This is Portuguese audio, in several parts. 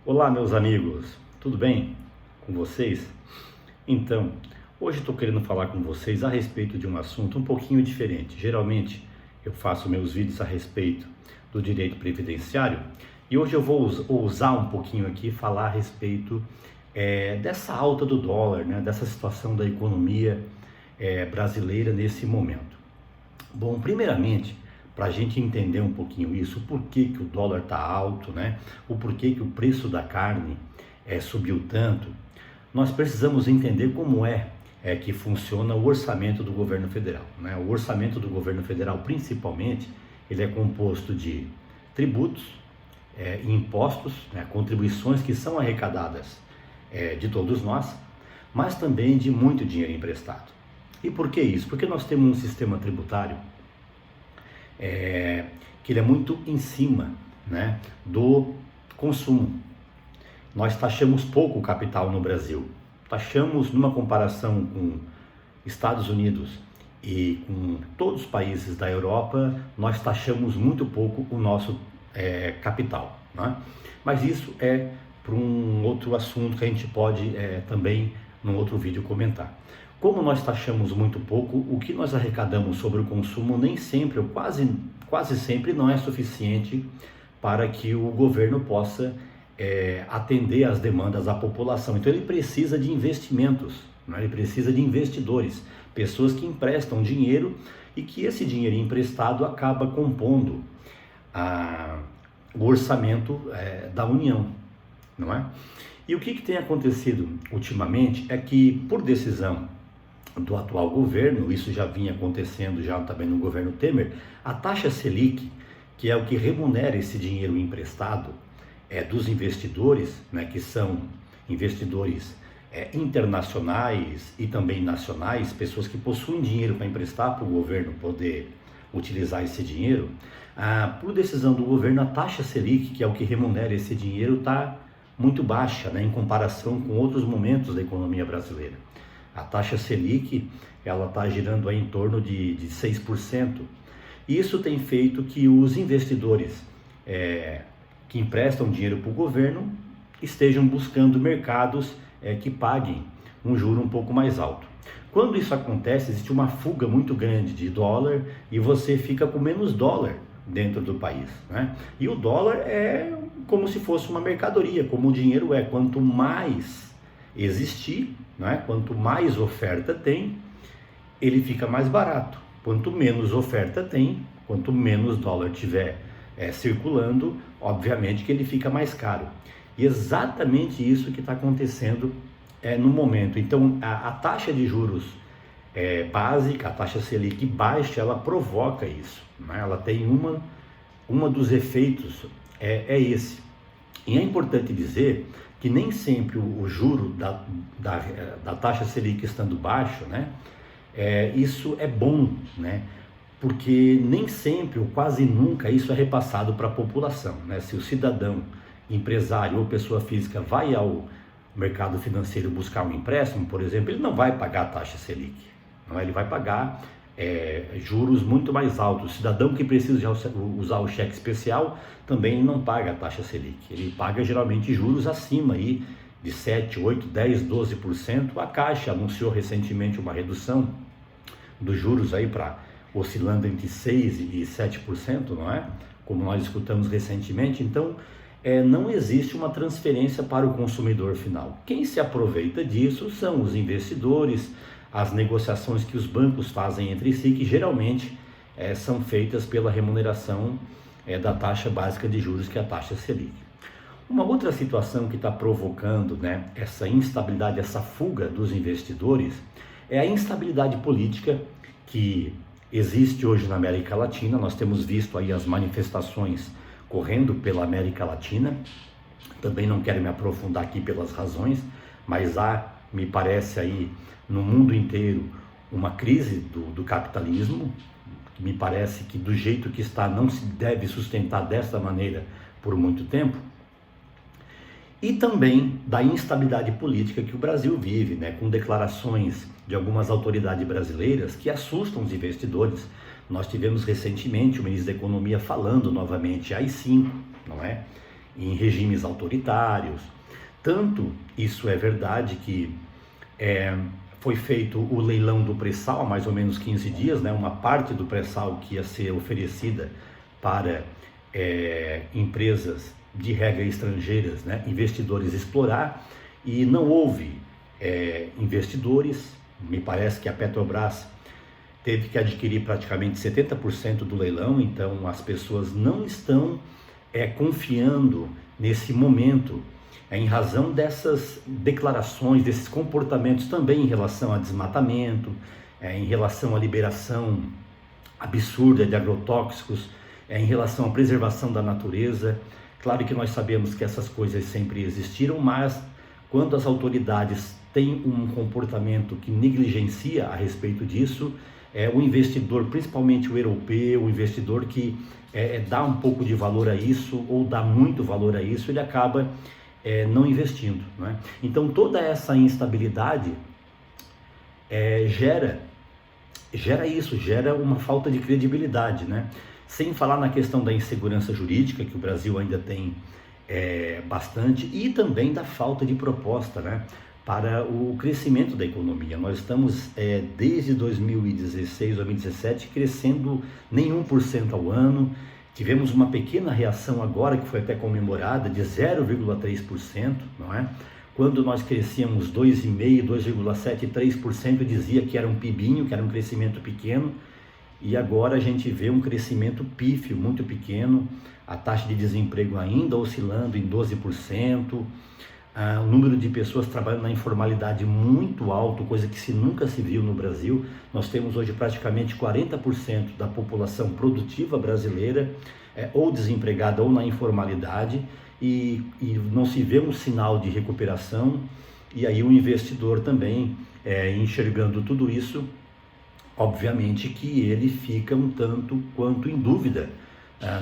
Olá, meus amigos, tudo bem com vocês? Então, hoje estou querendo falar com vocês a respeito de um assunto um pouquinho diferente. Geralmente eu faço meus vídeos a respeito do direito previdenciário e hoje eu vou usar um pouquinho aqui falar a respeito dessa alta do dólar, né, dessa situação da economia brasileira nesse momento. Bom, primeiramente, para a gente entender um pouquinho isso, o porquê que o dólar está alto, né? O porquê que o preço da carne subiu tanto, nós precisamos entender como que funciona o orçamento do governo federal, né? O orçamento do governo federal, principalmente, ele é composto de tributos, impostos, né? Contribuições que são arrecadadas de todos nós, mas também de muito dinheiro emprestado. E por que isso? Porque nós temos um sistema tributário que ele é muito em cima, né, do consumo. Nós taxamos pouco o capital no Brasil. Taxamos, numa comparação com Estados Unidos e com todos os países da Europa, nós taxamos muito pouco o nosso capital, né? Mas isso é para um outro assunto que a gente pode também, num outro vídeo, comentar. Como nós taxamos muito pouco, o que nós arrecadamos sobre o consumo nem sempre, ou quase sempre, não é suficiente para que o governo possa atender às demandas da população. Então ele precisa de investimentos, né? Ele precisa de investidores, pessoas que emprestam dinheiro e que esse dinheiro emprestado acaba compondo o orçamento da União, não é? E o que tem acontecido ultimamente é que, por decisão do atual governo, isso já vinha acontecendo já também no governo Temer, a taxa Selic, que é o que remunera esse dinheiro emprestado dos investidores, né, que são investidores internacionais e também nacionais, pessoas que possuem dinheiro para emprestar para o governo poder utilizar esse dinheiro, por decisão do governo, a taxa Selic, que é o que remunera esse dinheiro, está muito baixa, né, em comparação com outros momentos da economia brasileira. A taxa Selic, ela está girando aí em torno de 6%. Isso tem feito que os investidores que emprestam dinheiro para o governo estejam buscando mercados que paguem um juro um pouco mais alto. Quando isso acontece, existe uma fuga muito grande de dólar e você fica com menos dólar dentro do país, né? E o dólar é como se fosse uma mercadoria, como o dinheiro é. Quanto mais existir, né? Quanto mais oferta tem, ele fica mais barato. Quanto menos oferta tem, quanto menos dólar tiver circulando, obviamente que ele fica mais caro. E exatamente isso que está acontecendo no momento. Então, a taxa de juros básica, a taxa Selic baixa, ela provoca isso, né? Ela tem uma dos efeitos esse. E é importante dizer que nem sempre o juro da taxa Selic estando baixo, né, isso é bom, né, porque nem sempre ou quase nunca isso é repassado para a população, né? Se o cidadão, empresário ou pessoa física vai ao mercado financeiro buscar um empréstimo, por exemplo, ele não vai pagar a taxa Selic, não, ele vai pagar juros muito mais altos. O cidadão que precisa usar o cheque especial também não paga a taxa Selic, ele paga geralmente juros acima aí de 7, 8, 10, 12%. A Caixa anunciou recentemente uma redução dos juros aí para oscilando entre 6 e 7%, não é? Como nós escutamos recentemente. Então, não existe uma transferência para o consumidor final. Quem se aproveita disso são os investidores, as negociações que os bancos fazem entre si, que geralmente são feitas pela remuneração da taxa básica de juros, que é a taxa Selic. Uma outra situação que está provocando, né, essa instabilidade, essa fuga dos investidores, é a instabilidade política que existe hoje na América Latina. Nós temos visto aí as manifestações correndo pela América Latina. Também não quero me aprofundar aqui pelas razões, mas me parece aí no mundo inteiro uma crise do capitalismo. Me parece que do jeito que está não se deve sustentar dessa maneira por muito tempo. E também da instabilidade política que o Brasil vive, né, com declarações de algumas autoridades brasileiras que assustam os investidores. Nós tivemos recentemente o ministro da Economia falando novamente AI-5, não é? em regimes autoritários. Tanto isso é verdade que foi feito o leilão do pré-sal há mais ou menos 15 dias, né? Uma parte do pré-sal que ia ser oferecida para empresas de regra estrangeiras, né? Investidores explorar, e não houve investidores. Me parece que a Petrobras teve que adquirir praticamente 70% do leilão, então as pessoas não estão confiando nesse momento, em razão dessas declarações, desses comportamentos também em relação a desmatamento, em relação à liberação absurda de agrotóxicos, em relação à preservação da natureza. Claro que nós sabemos que essas coisas sempre existiram, mas quando as autoridades têm um comportamento que negligencia a respeito disso, o investidor, principalmente o europeu, o investidor que dá um pouco de valor a isso, ou dá muito valor a isso, ele acaba não investindo, não é? Então toda essa instabilidade gera uma falta de credibilidade, né? Sem falar na questão da insegurança jurídica, que o Brasil ainda tem bastante, e também da falta de proposta, né, para o crescimento da economia. Nós estamos desde 2016, 2017 crescendo nem 1% ao ano. Tivemos uma pequena reação agora, que foi até comemorada, de 0,3%, não é? Quando nós crescíamos 2,5%, 2,7%, 3%, dizia que era um pibinho, que era um crescimento pequeno, e agora a gente vê um crescimento pífio, muito pequeno, a taxa de desemprego ainda oscilando em 12%, o número de pessoas trabalhando na informalidade muito alto, coisa que nunca se viu no Brasil. Nós temos hoje praticamente 40% da população produtiva brasileira ou desempregada ou na informalidade, e não se vê um sinal de recuperação. E aí o investidor também, enxergando tudo isso, obviamente que ele fica um tanto quanto em dúvida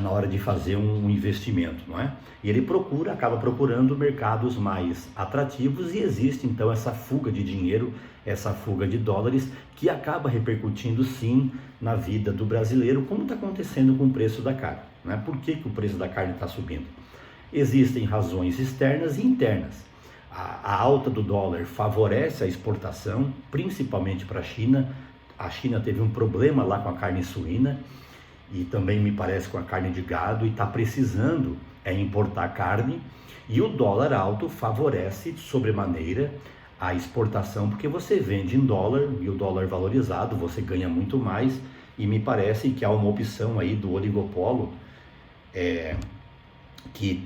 na hora de fazer um investimento, não é? E ele acaba procurando mercados mais atrativos, e existe então essa fuga de dinheiro, essa fuga de dólares, que acaba repercutindo sim na vida do brasileiro, como está acontecendo com o preço da carne, né? Por que o preço da carne está subindo? Existem razões externas e internas. A alta do dólar favorece a exportação, principalmente para a China. A China teve um problema lá com a carne suína, e também me parece com a carne de gado, e está precisando importar carne, e o dólar alto favorece sobremaneira a exportação, porque você vende em dólar, e o dólar valorizado você ganha muito mais. E me parece que há uma opção aí do oligopolo que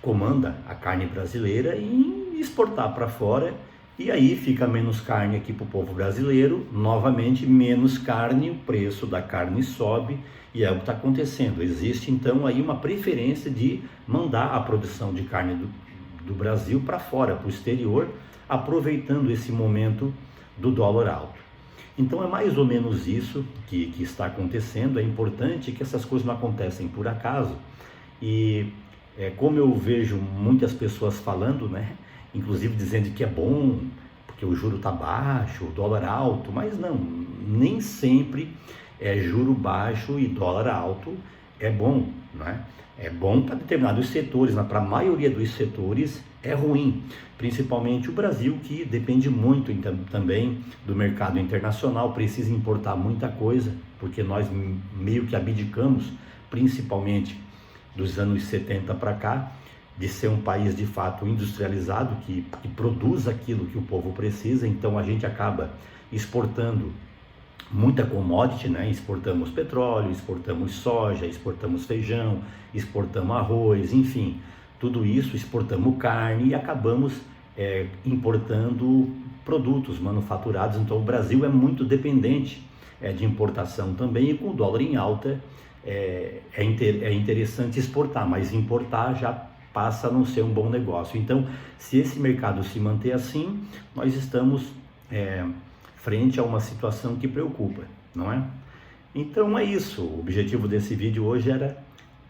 comanda a carne brasileira em exportar para fora, e aí fica menos carne aqui para o povo brasileiro, novamente menos carne, o preço da carne sobe, e é o que está acontecendo. Existe então aí uma preferência de mandar a produção de carne do Brasil para fora, para o exterior, aproveitando esse momento do dólar alto. Então é mais ou menos isso que está acontecendo. É importante que essas coisas não acontecem por acaso, e como eu vejo muitas pessoas falando, né, inclusive dizendo que é bom, porque o juro está baixo, o dólar alto, mas não, nem sempre juro baixo e dólar alto é bom, não é? É bom para determinados setores, mas para a maioria dos setores é ruim, principalmente o Brasil, que depende muito então, também do mercado internacional, precisa importar muita coisa, porque nós meio que abdicamos, principalmente dos anos 70 para cá, de ser um país de fato industrializado, que produz aquilo que o povo precisa. Então a gente acaba exportando muita commodity, né? Exportamos petróleo, exportamos soja, exportamos feijão, exportamos arroz, enfim, tudo isso, exportamos carne, e acabamos importando produtos manufaturados. Então o Brasil é muito dependente de importação também, e com o dólar em alta é interessante exportar, mas importar já passa a não ser um bom negócio. Então, se esse mercado se manter assim, nós estamos frente a uma situação que preocupa, não é? Então é isso. O objetivo desse vídeo hoje era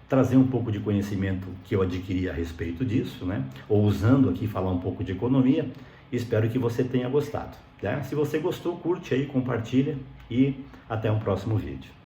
trazer um pouco de conhecimento que eu adquiri a respeito disso, né? Ou usando aqui, falar um pouco de economia. Espero que você tenha gostado, né? Se você gostou, curte aí, compartilha, e até um próximo vídeo.